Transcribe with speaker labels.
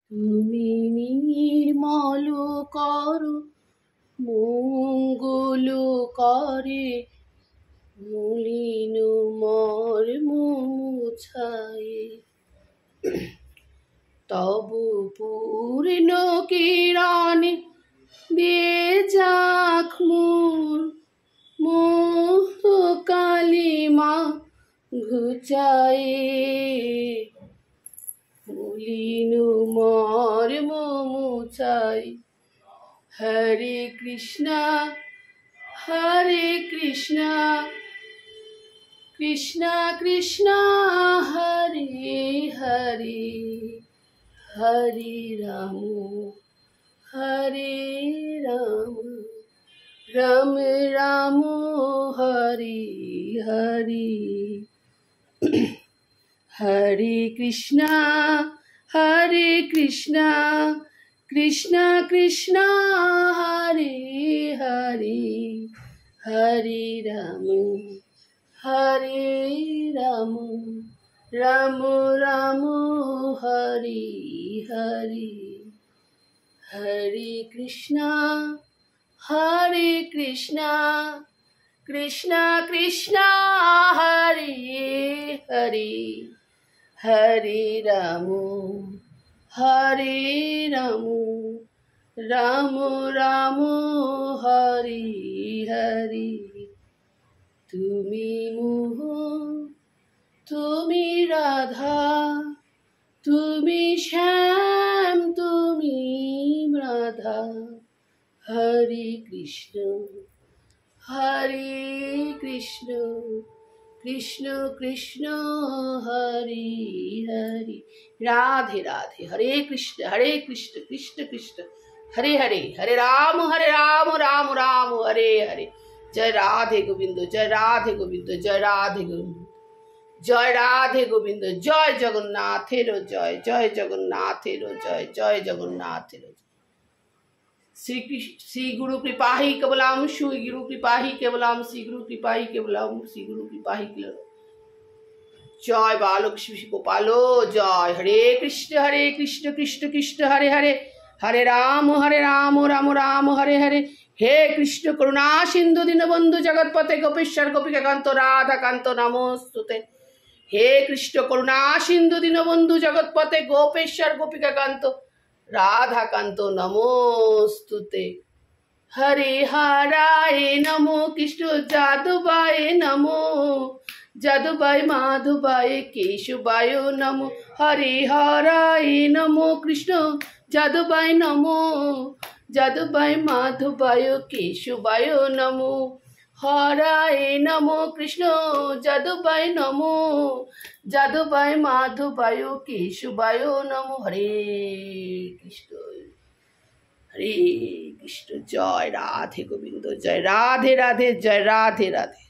Speaker 1: তুমি নির্মল করো, মঙ্গল করে, মলিন মর্ম মুছায়ে। তবু পূর্ণ কিরণে দিয়ে যাক মোর মোহ কালিমা ঘুচায়ে। মলিন মর্ম মুছাই। হরে কৃষ্ণ কৃষ্ণ কৃষ্ণ হরে হরে, হরে রাম রাম রাম হরে হরে। হরে কৃষ্ণ কৃষ্ণ কৃষ্ণ হরে হরে, হরে রাম রাম রাম হরে হরে। হরে কৃষ্ণ কৃষ্ণ কৃষ্ণ হরে হরে, হরে রাম রাম রাম হরে হরে। তুমি মোহন, তুমি রাধা, তুমি শ্যাম, তুমি রাধা। হরে কৃষ্ণ কৃষ্ণ কৃষ্ণ হরে হরে। রাধে রাধে। হরে কৃষ্ণ কৃষ্ণ কৃষ্ণ হরে হরে, হরে রাম রাম রাম হরে হরে। জয় রাধে গোবিন্দ, জয় রাধে গোবিন্দ, জয় রাধে গোবিন্দ, জয় রাধে গোবিন্দ। জয় জগন্নাথেরও জয়, জয় জগন্নাথেরও জয়, জয় জগন্নাথেরও জয়। श्री गुरु कृपा ही केवलम, श्री गुरु कृपा ही केवलम, श्री गुरु कृपा ही केवलम, श्री गुरु कृपा ही केवलम। जय बालक श्री गोपालो जय। हरे कृष्ण कृष्ण कृष्ण हरे हरे, हरे राम राम राम हरे हरे। हे कृष्ण करुणा सिंधु दीनबंधु जगतपते गोपेश्वर गोपिकाकांत राधाकांत नमोस्तुते। हे कृष्ण करुणा सिंधु दीनबंधु जगतपते गोपेश्वर गोपिकाकांत राधाकांत नमोस्तुते। हरे हराय नमो, कृष्ण जादुबाय नमो, जादुबाय माधुबाय केशवाय नमो। हरे हराय नमो, कृष्ण जादुबाय नमो, जादुबाय माधुबाय केशवाय नमो। हराय नमो, कृष्ण जादुबाय नमो, जादुबाय माधुबाय केशवाय नमो। हरे कृष्ण जय राधे गोविंद, जय राधे राधे, जय राधे राधे।